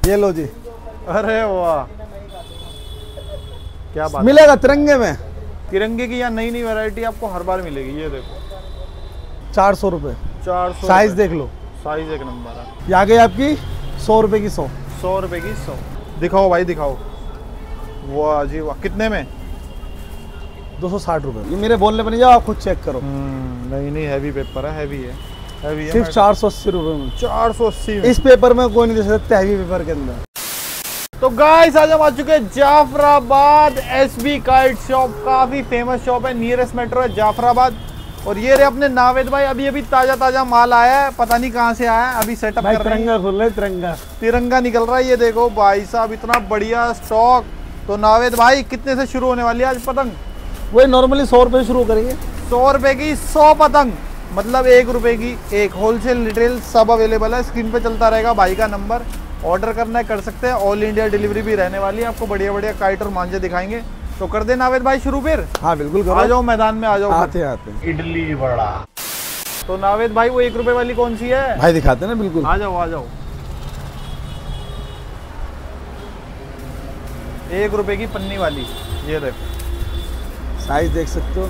ये लो जी। अरे वाह, क्या बात। मिलेगा तिरंगे में, तिरंगे की या नई नई वैरायटी आपको हर बार मिलेगी। ये देखो 400 रुपए। 400। साइज देख लो, साइज एक नंबर है। ये आ गई आपकी 100 रुपए की 100। 100 रुपए की 100। दिखाओ भाई दिखाओ। वाह जी वाह, कितने में? 260 रुपए। ये मेरे बोलने पर नहीं जाओ, आप खुद चेक करो। नहीं नहीं, हैवी पेपर है, हैवी है, हैवी है। सिर्फ 480 रुपए में। 480 में। इस पेपर में कोई नहीं दे सकता हैवी पेपर के अंदर। तो गाइस आज हम आ चुके हैं जाफराबाद एसबी काइट शॉप। काफी फेमस शॉप है, नियरेस्ट मेट्रो है जाफराबाद। और ये रहे अपने नावेद भाई, अभी अभी ताजा ताजा माल आया है, पता नहीं कहाँ से आया है, अभी सेटअप कर रहे हैं। तिरंगा खुल रहा है, तिरंगा तिरंगा निकल रहा है। ये देखो भाई साहब, इतना बढ़िया स्टॉक। तो नावेद भाई कितने से शुरू होने वाली है आज पतंग? वही नॉर्मली 100 रुपए शुरू करेंगे। 100 रुपए की 100 पतंग, मतलब 1 रुपए की एक। होलसेल रिटेल सब अवेलेबल है। स्क्रीन पे चलता रहेगा भाई का नंबर, ऑर्डर करना है कर सकते हैं। ऑल इंडिया डिलीवरी भी रहने वाली है। आपको बढ़िया बढ़िया काइट और मांझे दिखाएंगे। तो कर दे नावेद भाई शुरू फिर। हाँ बिल्कुल करो। आ जाओ मैदान में, आ जाओ। आते आते इडली वड़ा। तो नावेद भाई वो 1 रुपए वाली कौन सी है भाई? दिखाते ना बिल्कुल। आ जाओ आ जाओ। 1 रुपए की पन्नी वाली, ये देखो साइज देख सकते हो,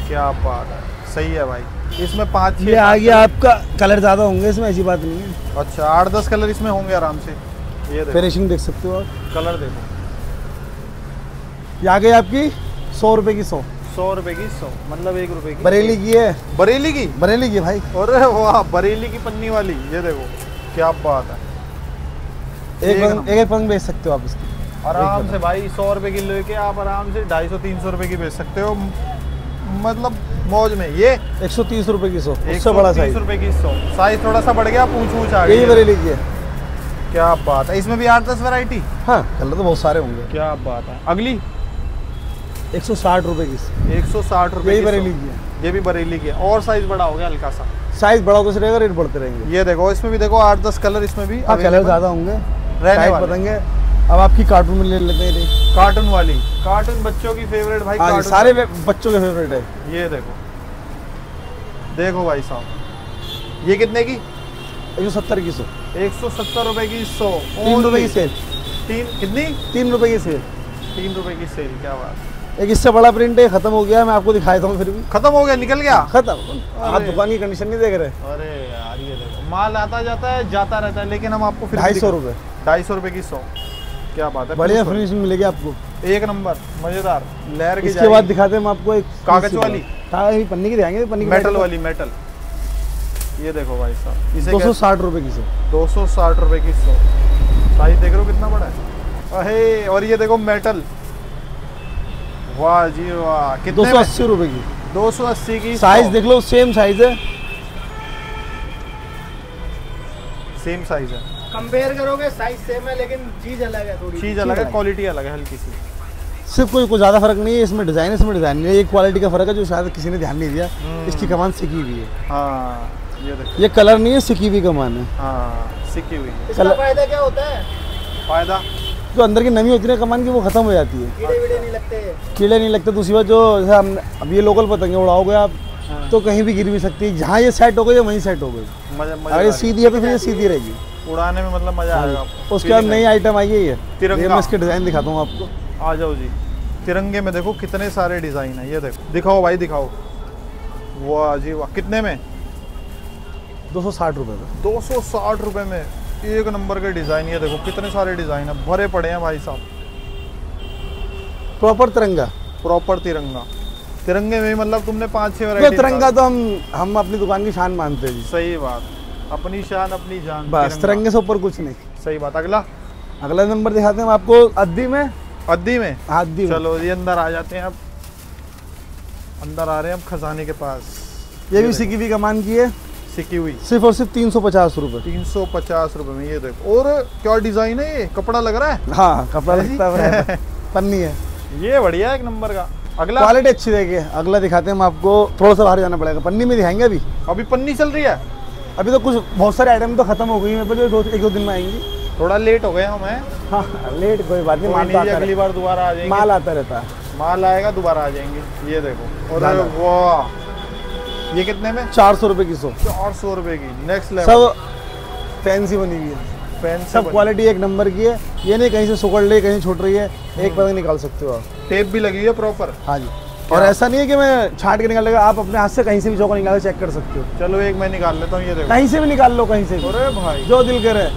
क्या बात है। सही है भाई। इसमें 5-6 ये आ गया आपका। कलर ज्यादा होंगे इसमें, ऐसी बात नहीं है। अच्छा 8-10 कलर इसमें होंगे आराम से। ये देखो फिनिशिंग देख सकते हो आप, कलर देखो। ये आ गई आपकी 100 रुपए की 100। 100 रुपए की 100, मतलब 1 रुपए की। बरेली की है। बरेली की? बरेली की भाई। अरे वाह, बरेली की पन्नी वाली। ये देखो क्या बात है। एक पंख बेच सकते हो आप इसकी आराम से भाई। 100 रुपए की लेके आप आराम से 250-300 रुपए की बेच सकते हो, मतलब मौज में। ये 130 रुपए की 100, उससे बड़ा साइज। 130 रुपए की 100। साइज थोड़ा सा बढ़ गया, पूछ आ गई। यही बरेली की है। क्या बात है। इसमें भी 8-10 वैरायटी। हाँ कलर तो बहुत सारे होंगे। क्या बात है। अगली 160 रुपए की। 160 रुपए। यही बरेली की है। ये भी बरेली की है, और साइज बड़ा हो गया हल्का सा। साइज बड़ा होता रहेगा, रेट बढ़ते रहेंगे। ये देखो इसमें भी देखो 8-10 कलर इसमें भी। हाँ कलर ज्यादा होंगे, रहने वाले पतंगे। अब आपकी कार्टून में ले लेते हैं। कार्टून वाली, कार्टून बच्चों की फेवरेट भाई। हाँ सारे बच्चों के फेवरेट है। ये देखो देखो भाई साहब, ये कितने की? 170 की 100। 170 रुपए की 100। 3 रुपए की सेल। कितनी? 3 रुपए की सेल। 3 रुपए की सेल। क्या बात। एक इससे बड़ा प्रिंट है, खत्म हो गया। मैं आपको दिखा देता हूँ फिर भी। खत्म हो गया, निकल गया खत्म। आप दुकान की कंडीशन नहीं देख रहे। अरे यार ये देखो, माल आता जाता है जाता रहता है, लेकिन हम आपको फिर 250 रुपए। 250 रुपए की 100। क्या बात है। बढ़िया फिनिशिंग मिलेगी आपको, एक नंबर मजेदार लहर की। इसके बाद दिखाते हैं हम आपको एक कागज वाली। पन्नी की दिखाएंगे, पन्नी की मेटल वाली। मेटल। ये देखो भाई साहब, इसे 260 रुपए की 100। 260 रुपए की 100। साइज देख रहे हो कितना बड़ा है। अहे, और ये देखो मेटल। वाह जी वाह। कितने? 280 रुपए की। 280 की। साइज देख लो, सेम साइज है। सेम साइज है। कंपेयर करोगे साइज सेम है, लेकिन चीज अलग है, थोड़ी चीज अलग है, क्वालिटी अलग है हल्की सी। सिर्फ कोई ज्यादा फर्क नहीं है। इसमें डिजाइन, इसमें डिजाइन नहीं है। एक क्वालिटी का फर्क है जो शायद किसी ने ध्यान नहीं दिया। इसकी कमान सिकी हुई है। हाँ ये देखो, ये कलर नहीं है, सिकी हुई कमान है। हाँ सिकी हुई है। इसका फायदा क्या होता है? फायदा जो अंदर की नमी होती है कमान की, वो खत्म हो जाती है। कीड़े वीड़े नहीं लगते। कीड़े नहीं लगते। दूसरी बात, जो जैसे हम अब ये लोकल पतंगे उड़ाओगे आप, तो कहीं भी गिर भी सकती है। जहाँ ये सेट हो गई वहीं सेट हो गई। अगर ये सीधी है तो फिर ये सीधी रहेगी। उड़ाने में मतलब मजा आएगा आपको। उसके बाद नई आइटम आई है ये तिरंगा। मैं इसके डिजाइन दिखाता हूँ आपको। आ जाओ जी। तिरंगे में देखो कितने सारे डिजाइन है। ये देखो, दिखाओ भाई दिखाओ। वाह जी वाह। कितने में? 260 रुपए में। 260 रुपए में एक नंबर के डिजाइन। ये देखो कितने सारे डिजाइन है, भरे पड़े हैं भाई साहब। प्रॉपर तिरंगा। प्रॉपर तिरंगा। तिरंगे में मतलब तुमने 5-6 वैरायटी। तिरंगा तो हम अपनी दुकान की शान मानते हैं जी। सही बात, अपनी शान अपनी जान। बस तिरंगे से ऊपर कुछ नहीं। सही बात। अगला नंबर दिखाते हैं हम आपको। अद्दी में। अद्दी में? अद्दी में। चलो ये अंदर आ जाते हैं। अब अंदर आ रहे हैं, अब खजाने के पास। ये भी सिकी हुई कमान की है। सिकी हुई। सिर्फ और सिर्फ 350 रुपए। 350 रुपए में। ये देखो, और क्या डिजाइन है। ये कपड़ा लग रहा है। हाँ कपड़ा लगता है। पन्नी है। ये बढ़िया एक नंबर का। अगला क्वालिटी अच्छी देखिए। अगला दिखाते हैं हम आपको। थोड़ा सा बाहर जाना पड़ेगा, पन्नी में दिखाएंगे। अभी पन्नी चल रही है। अभी तो कुछ बहुत सारे आइटम तो खत्म हो गई है, जो 1-2 दिन में आएंगी। थोड़ा लेट हो गए हम हैं। हाँ लेट कोई बात नहीं, माल अगली बार दोबारा आ जाएंगे। माल आता रहता है। माल आएगा दोबारा आ जाएंगे। ये देखो, और वाह ये कितने में? 400 रुपए की 100। 400 रुपए की। Next level. सब फैंसी बनी हुई है। फैन से सब क्वालिटी एक नंबर की है, ये नहीं कहीं से सुकड़ ले कहीं छूट रही है, एक पतंग निकाल सकते हो आप। टेप भी लगी है प्रॉपर। हाँ जी, और ऐसा नहीं है कि मैं छाट के निकालेगा, आप अपने हाथ से कहीं से भी चौका निकाल के चेक कर सकते हो। चलो एक मैं निकाल लेता हूँ, ये देखो कहीं से भी निकाल लो, कहीं से भी, अरे भाई जो दिल करे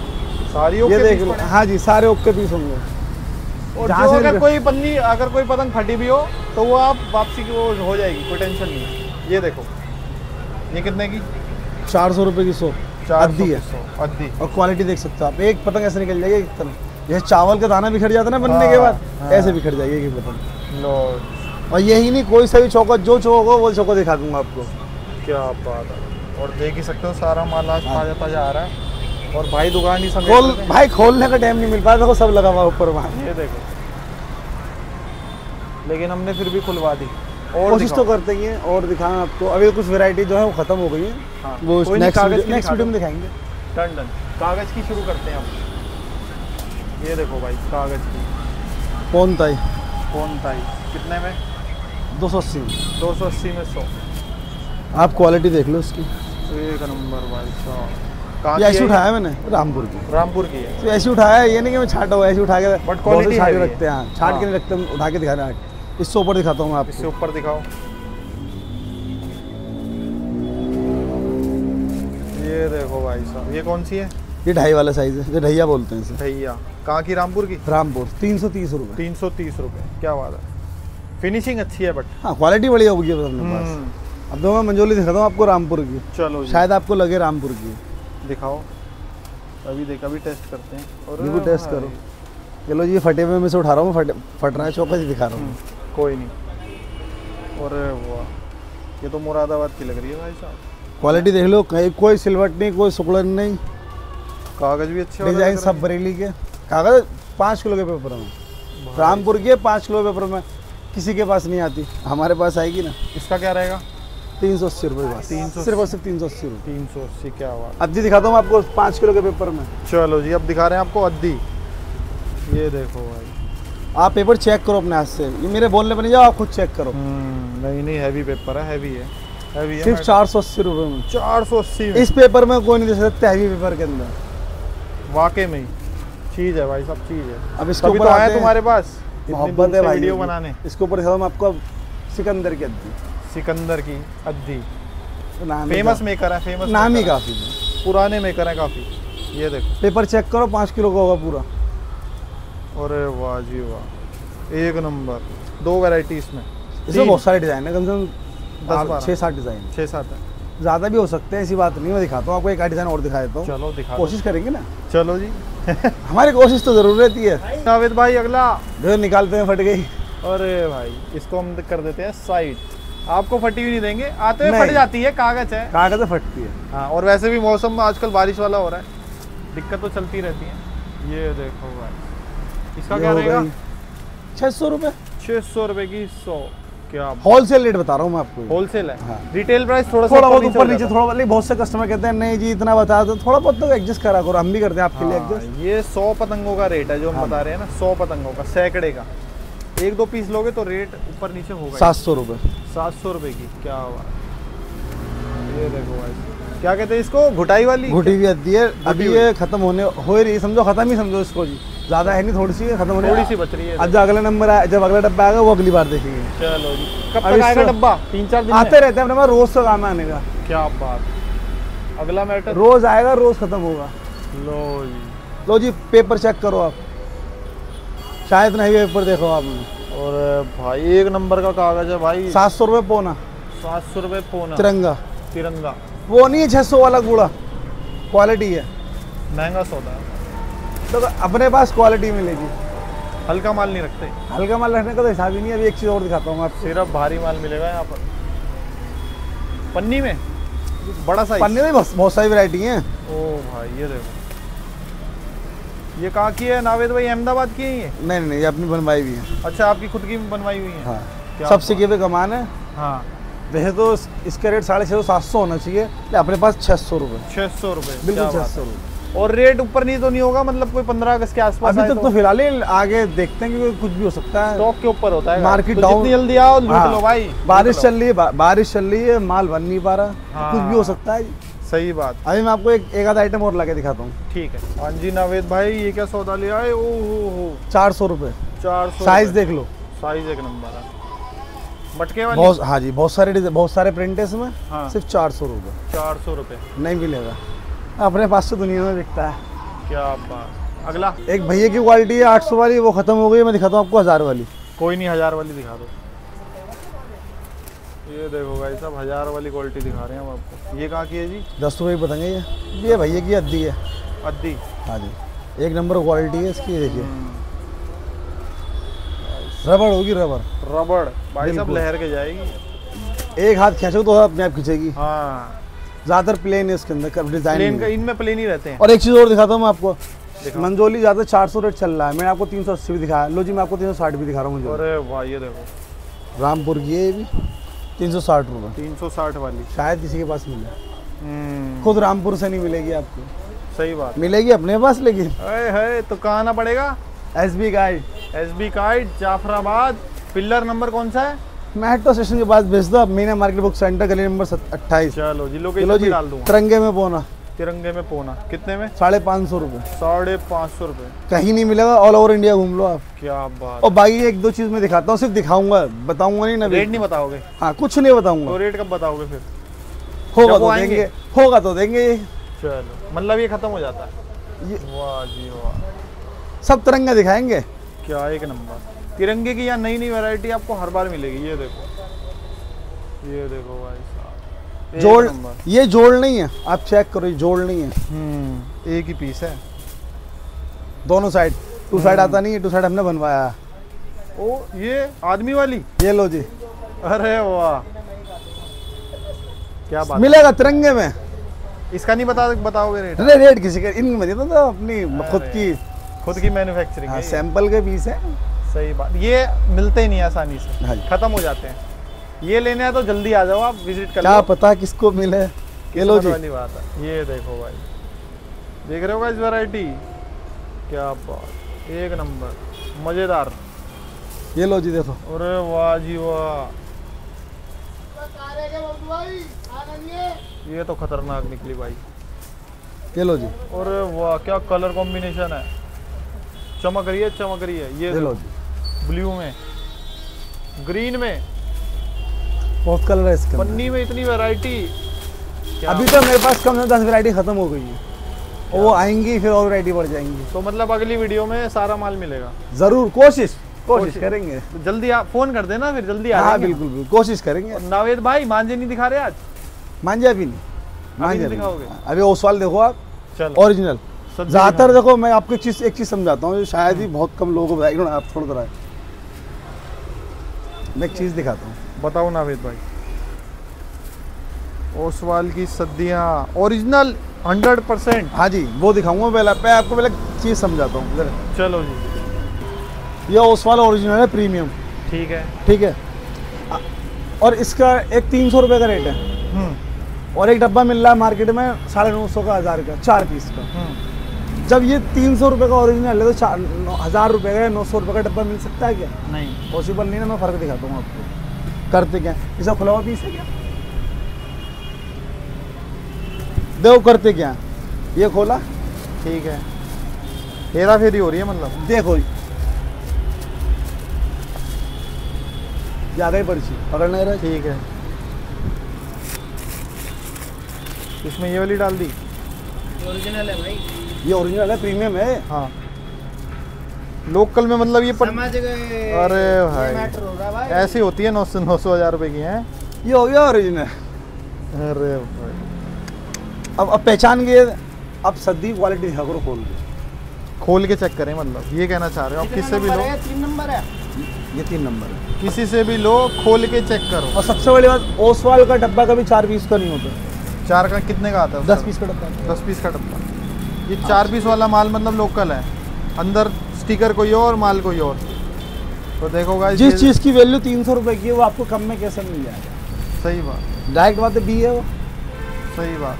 सारी ये देख लो। हाँ जी, सारे ओके पीस होंगे। और जहाँ जो से अगर कोई पन्नी, अगर कोई पतंग फटी भी हो तो वो आप वापसी की वो हो जाएगी, कोई टेंशन नहीं है। ये देखो, ये कितने की? 400 रुपये की 100 अद्दी है। अद्दी। और क्वालिटी देख सकते हो आप, एक पतंग ऐसे निकल जाएगी एक तरह, जैसे चावल का दाना बिखर जाता है ना बनने के बाद, ऐसे बिखर जाएगी एक पतंग। लो, और यही नहीं, कोई सा भी चौका, जो चौका होगा वो चौका दिखा दूंगा आपको। क्या बात है। और देख ही सकते हो सारा माल आज ताजा ताजा आ रहा है। और भाई दुकान ही भाई खोलने का टाइम नहीं मिल पाया, देखो सब लगा हुआ ऊपर वहाँ। ये देखो, लेकिन हमने फिर भी खुलवा दी। और कोशिश तो करते ही हैं और दिखाएं आपको। अभी कुछ वैरायटी जो है वो खत्म हो गई है। हाँ, वो नेक्स्ट वीडियो में दिखाएंगे। Done done. कागज की शुरू करते हैं हम। ये देखो भाई, कागज की कौन ताई कितने में? 280 में। 280 में 100। आप क्वालिटी देख लो उसकी, एक नंबर भाई साहब। ये ऐसे उठाया मैंने, रामपुर की की है। तो ऐसे उठाया है, ये नहीं कि मैं छाटा हुआ, ऐसे उठा के बट क्वालिटी छाट के रखते हैं। छाट के नहीं रखते, उठा के दिखाना है। इससे ऊपर दिखाता हूँ मैं आपको, इससे ऊपर दिखाओ। ये देखो भाई साहब, ये कौन सी है? ये 2.5 वाला साइज है, ये ढैया बोलते हैं इसे। ढैया कहाँ की? रामपुर की। रामपुर 330 रुपये। 330 रुपये, क्या बात है। फिनिशिंग अच्छी है बट हाँ, क्वालिटी बढ़िया होगी अपने पास। अब तो मैं मंजोली दिखाता हूँ आपको रामपुर की। चलो शायद आपको लगे रामपुर की। दिखाओ, अभी टेस्ट करते हैं। और बिल्कुल टेस्ट करो। चलो जी, फटे हुए में से उठा रहा हूँ, फट रहा है, चौका से दिखा रहा हूँ। कोई नहीं। और वाह, ये तो मुरादाबाद की लग रही है भाई साहब। क्वालिटी देख लो, कहीं कोई सिलवट नहीं, कोई सुकड़न नहीं। कागज भी अच्छे डिजाइन सब बरेली के। कागज 5 किलो के पेपर में, रामपुर के 5 किलो पेपर में किसी के पास नहीं आती, हमारे पास आएगी ना। इसका क्या रहेगा? 380 रुपये बस। 300 सिर्फ और सिर्फ 380 रुपये। 380, क्या बात। अद्दी दिखाता हूँ आपको 5 किलो के पेपर में। चलो जी, अब दिखा रहे हैं आपको अद्दी। ये देखो भाई, आप पेपर चेक करो अपने हाथ से, ये मेरे बोलने पर नहीं जाओ, आप खुद चेक करो। नहीं, हैवी पेपर है, हैवी है। सिर्फ 480 रुपये में। 480 में इस पेपर में कोई नहीं दे सकता, हैवी पेपर के अंदर। वाकई में चीज है भाई, सब चीज है। अब इसके ऊपर तो आया तुम्हारे पास मोहब्बत है भाई वीडियो बनाने। इसके ऊपर दिखाता हूँ आपको सिकंदर की अद्दी। सिकंदर की अद्दी, नाम फेमस मेकर है, फेमस नाम ही काफी पुराने मेकर है काफी। ये देखो, पेपर चेक करो, 5 किलो का होगा पूरा। अरे वाह जी वाह, एक नंबर। 2 वैरायटी इसमें। इसमें बहुत सारे डिजाइन है, कम से कम 10-12 6-7 डिजाइन। 6-7 है, ज़्यादा भी हो सकते हैं, ऐसी बात नहीं। मैं दिखाता हूँ आपको एक डिज़ाइन और दिखा देता हूँ। चलो दिखा, कोशिश करेंगे ना। चलो जी। हमारी कोशिश तो जरूर रहती है। जावेद भाई अगला जो निकालते हैं फट गई। अरे भाई, इसको हम कर देते हैं साइड। आपको फटी हुई नहीं देंगे, आते हुए फट जाती है, कागज है, कागज से फटती है। हाँ, और वैसे भी मौसम में आजकल बारिश वाला हो रहा है, दिक्कत तो चलती रहती है। ये देखो भाई, इसका क्या रहेगा? 600 रुपये। 600 रुपये की 100। क्या होलसेल रेट बता रहा हूँ मैं आपको। होलसेल है। हाँ। रिटेल प्राइस थोड़ा बहुत ऊपर नीचे, थोड़ा बहुत से कस्टमर कहते हैं नहीं जी इतना बता दो, थोड़ा बहुत तो एडजस्ट करा करो, हम भी करते हैं आपके लिए एडजस्ट। ये 100 पतंगों का रेट है जो हम बता रहे हैं ना, 100 पतंगों का, सैकड़े का। 1-2 पीस लोगे तो रेट ऊपर नीचे होगा। 700 रुपये। 700 रुपये की, क्या हुआ? ये देखो भाई, क्या कहते हैं इसको? घुटाई वाली, घुटी हुई आती है। अभी ये खत्म होने हो रही, समझो खत्म ही समझो इसको जी, ज्यादा है नहीं, थोड़ी सी खत्म होने, थोड़ी सी बच रही है। अब जो अगला नंबर आया, जब अगला डब्बा आएगा वो अगली बार देखेंगे। चलो जी, कब तक आएगा डब्बा? 3-4 दिन आते रहते हैं अपने पास, रोज तो काम आने का। क्या बात, अगला मैटर रोज आएगा, रोज खत्म होगा। लो जी, पेपर चेक करो आप, शायद नहीं पेपर देखो आपने। और भाई एक नंबर का कागज है भाई। 700 रुपये पौना। 700 रुपये पौना। तिरंगा वो नहीं है 600 वाला कूड़ा, क्वालिटी है। महंगा सौदा है तो अपने पास क्वालिटी मिलेगी, हल्का माल नहीं रखते। हल्का माल रखने का तो हिसाब ही नहीं है। अभी एक चीज़ और दिखाता हूँ आपको, सिर्फ भारी माल मिलेगा यहाँ पर। पन्नी में बड़ा साइज, पन्नी में बहुत सारी वैरायटी हैं। ओ भाई, ये देखो, ये कहाँ की है नावेद भाई? अहमदाबाद की है ये? नहीं, ये अपनी बनवाई हुई है। अच्छा, आपकी खुद की बनवाई हुई है? हाँ, सब सिक्के पे कमान है। हाँ, वैसे तो इसका रेट 650-700 होना चाहिए, अपने पास 600 रुपये। 600 रुपये, बिल्कुल 600 रुपये। और रेट ऊपर नहीं तो नहीं होगा, मतलब कोई 15 अगस्त के आसपास? अभी तक तो फिलहाल ही, आगे देखते हैं कि कुछ भी हो सकता है। स्टॉक के ऊपर होता है, मार्केट तो डाउन, जितनी जल्दी आओ लूट लो भाई। बारिश चल रही है, माल बन नहीं पा रहा, कुछ भी हो सकता है। सही बात। अभी मैं आपको एक आधा आइटम और लाके दिखाता हूँ। ठीक है। हाँ जी नावेद भाई, ये क्या सौदा ले आए? ओहो 400 रुपये। 400। साइज देख लो, साइज एक नंबर है। मटके वाली बहुत, हाँ जी, बहुत सारे प्रिंट है इसमें। हाँ। सिर्फ 400 रुपये। 400 रुपये नहीं मिलेगा अपने पास तो दुनिया में बिकता है। क्या बात। अगला एक भैया की क्वालिटी है 800 वाली, वो खत्म हो गई है। मैं दिखाता हूँ आपको 1000 वाली। कोई नहीं, 1000 वाली दिखा दो। ये देखो भाई साहब, 1000 वाली क्वालिटी दिखा रहे हैं हम आपको। ये कहाँ की है जी? 10 रुपये की पतंग है ये भैया की अद्दी है। अद्दी? हाँ जी, एक नंबर क्वालिटी है इसकी। देखिए रबड़ होगी, रबड़ भाई साहब, लहर के जाएगी। एक हाथ खींचो तो अपने आप खींचेगी। हाँ, ज्यादातर प्लेन है इसके अंदर डिजाइन। प्लेन का, इनमें प्लेन ही रहते हैं। और एक चीज और दिखाता हूँ मैं आपको। मंजोली ज्यादा 400 रेट चल रहा है, मैंने आपको 380 भी दिखाया। लो जी, मैं आपको 360 भी दिखा रहा हूँ। अरे वाह, ये देखो रामपुर की है ये भी, 360 रुपये। 360 वाली शायद किसी के पास मिले, खुद रामपुर से नहीं मिलेगी आपको। सही बात। मिलेगी अपने पास, लेकिन है तो कहाँ आना पड़ेगा? SB guide, SB guide, Jafrabad. Pillar number कौन सा है? मेट्रो स्टेशन के पास भेज दो। मीना मार्केट बुक सेंटर, गली नंबर 28। चलो जी, लोकेशन भी डाल दूंगा। तिरंगे में पौना। तिरंगे में पौना कितने में? 550 रुपये। 550 रुपये। कहीं नहीं मिलेगा, ऑल ओवर इंडिया घूम लो आप। क्या बात। और बाकी एक दो चीज मैं दिखाता हूँ, सिर्फ दिखाऊंगा, बताऊंगा नहीं ना। रेट नहीं बताओगे? हाँ, कुछ नहीं बताऊंगा। तो रेट कब बताओगे फिर? होगा तो देंगे, होगा तो देंगे। चलो, मतलब ये खत्म हो जाता है ये? वाह जी वाह, सब तिरंगा दिखाएंगे। क्या एक नंबर। तिरंगे की या नई नई वैरायटी आपको हर बार मिलेगी। ये देखो, ये देखो भाई साहब, जोड़, ये जोड़ नहीं है, आप चेक करो, ये जोड़ नहीं है। एक ही पीस है दोनों साइड। टू साइड आता नहीं है, टू साइड हमने बनवाया। ओ, ये आदमी वाली। ये लो जी। अरे वाह, क्या बात। मिलेगा तिरंगे में। इसका नहीं बताओगे रेट? अरे रेट किसी का इन में देता था, अपनी खुद की मैन्युफैक्चरिंग है। सैंपल के पीस है। सही बात। ये मिलते ही नहीं आसानी से, हाँ, खत्म हो जाते हैं। ये लेने हैं तो जल्दी आ जाओ, आप विजिट कर लो। क्या पता किसको मिले। ये लो जी। वाली बात है। ये देखो भाई, देख रहे हो इस वैरायटी? क्या बात, एक नंबर, मजेदार। ये लो जी, देखो। अरे वाह जी वाह, ये तो खतरनाक निकली भाई। ये लो जी। अरे वाह, क्या कलर कॉम्बिनेशन है, चमक रही है, चमक रही है। ये लो जी, ब्लू में, ग्रीन में, बहुत कलर है इसके। पन्नी में इतनी वैरायटी। अभी तो मेरे पास कम से 10 वैरायटी खत्म हो गई है, और वो आएंगी फिर और वैरायटी बढ़ जाएंगी। तो मतलब अगली वीडियो में सारा माल मिलेगा? जरूर, कोशिश करेंगे। तो जल्दी आप फोन कर देना, फिर जल्दी आ जाएंगे। बिल्कुल बिल्कुल, कोशिश करेंगे। नावेद भाई, मांझे नहीं दिखा रहे आज? मांझे अभी नहीं, मांझे दिखाओगे? अभी ओसवाल देखो आप, ओरिजिनल। ज्यादातर देखो, मैं आपको एक चीज समझाता हूँ, शायद ही बहुत कम लोगों को बताएगी, आप थोड़ा थोड़ा। मैं एक चीज दिखाता हूँ, बताओ नावेद भाई। ओसवाल की सद्दियाँ ओरिजिनल 100%। हाँ जी, वो दिखाऊंगा। मैं आपको पहले चीज समझाता हूँ। चलो जी। ये ओसवाल ओरिजिनल है, प्रीमियम। ठीक है, ठीक है। और इसका एक 300 रुपये का रेट है, और एक डब्बा मिल रहा है मार्केट में 950 का, 1000 का, 4 पीस का। जब ये 300 रुपये का ओरिजिनल है, तो 1000 रुपये का, 900 रुपये का डब्बा मिल सकता है क्या? नहीं, पॉसिबल नहीं ना। मैं फर्क दिखाता हूँ आपको। करते क्या, इसका खुला हुआ पीस है क्या? देखो करते क्या, ये खोला, ठीक है, हेरा फेरी हो रही है मतलब। देखो ज्यादा ही पर्ची पकड़ नहीं रहा। ठीक है, इसमें ये वाली डाल दी। ओरिजिनल है भाई, ये ओरिजिनल है, प्रीमियम है। हाँ, लोकल में मतलब ये समझ गए। अरे भाई, मैटर होगा भाई, ऐसी होती है 900 1000 रुपए की हैं। ये हो गया ओरिजिनल। अरे भाई, अब पहचान गए। अब सद्दी क्वालिटी दिखा करो, खोल के चेक करें, मतलब ये कहना चाह रहे हो आप? किससे भी लो, 3 नंबर है ये 3 नंबर है। किसी से भी लो, खोल के चेक करो। और सबसे बड़ी बात, ओसवाल का डब्बा कभी 4 पीस का नहीं होता। 4 का कितने का आता है? 10 पीस का डब्बा। 10 पीस का डब्बा। ये 4 पीस वाला माल मतलब लोकल है, अंदर स्टिकर कोई और, माल कोई और। तो देखो गाइस, जिस चीज़ की वैल्यू 300 रुपये की है, वो आपको कम में कैसे मिल जाएगा? सही बात, डायरेक्ट बात है, बी है वो। सही बात,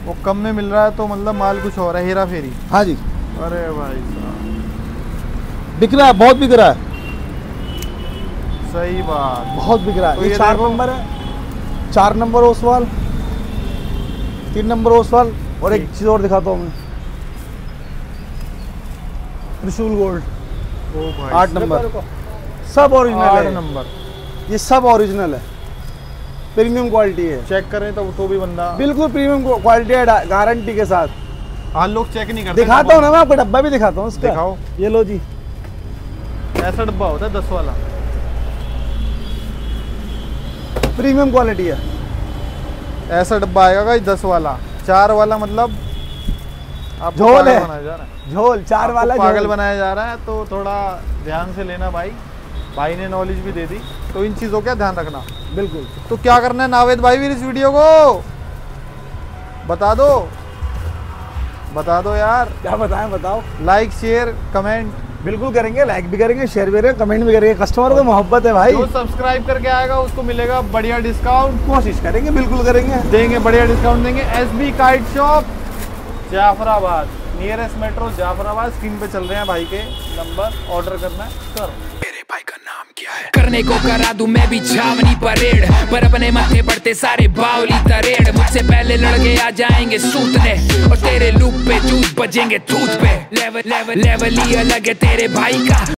वो कम में मिल रहा है तो मतलब माल कुछ और है, हेरा फेरी। हाँ जी, अरे भाई साहब, बिक रहा है, बहुत बिक रहा है। सही बात, बहुत बिक रहा है। तो ये 4 नंबर है, 4 नंबर ओसवाल। 3 नंबर ओसवाल। और एक चीज़ और दिखाता हूँ मैं, त्रिशूल गोल्ड ओ भाई 8 नंबर, सब ओरिजिनल 8 है। नंबर। ये सब ओरिजिनल है, प्रीमियम क्वालिटी है, चेक करें तो भी बंदा बिल्कुल प्रीमियम क्वालिटी है, गारंटी के साथ। हाँ लोग चेक नहीं करते। दिखाता हूँ ना मैं आपको, डब्बा भी दिखाता हूँ इसका। दिखाओ। ये लो जी, ऐसा डब्बा होता है 10 वाला, प्रीमियम क्वालिटी है। ऐसा डब्बा आएगा गाइस 10 वाला। 4 वाला मतलब आपको झोल पागल है। बनाया जा रहा है, झोल 4 आपको वाला पागल झोल। बनाया जा रहा है। तो थोड़ा ध्यान से लेना भाई, भाई ने नॉलेज भी दे दी, तो इन चीज़ों का ध्यान रखना। बिल्कुल। तो क्या करना है नावेद भाई, भी इस वीडियो को बता दो यार। क्या बताएं, बताओ। लाइक शेयर कमेंट बिल्कुल करेंगे, लाइक भी करेंगे, शेयर भी करेंगे, कमेंट भी करेंगे। कस्टमर को मोहब्बत है भाई, जो सब्सक्राइब करके आएगा उसको मिलेगा बढ़िया डिस्काउंट। कोशिश करेंगे, बिल्कुल करेंगे। देंगे बढ़िया डिस्काउंट देंगे। SB kite shop Jafrabad, nearest metro Jafrabad. Screen पे चल रहे हैं भाई के नंबर, ऑर्डर करना है करो। मेरे भाई का नाम क्या है? करने को करा दूं मैं भी छावनी परेड, पर अपने माथे पड़ते सारे बावली तरेड़। मुझसे पहले लड़के आ जाएंगे सूतने, और तेरे लूप पे जूत बजेंगे थूत पे। लेवल ही अलग है तेरे भाई का।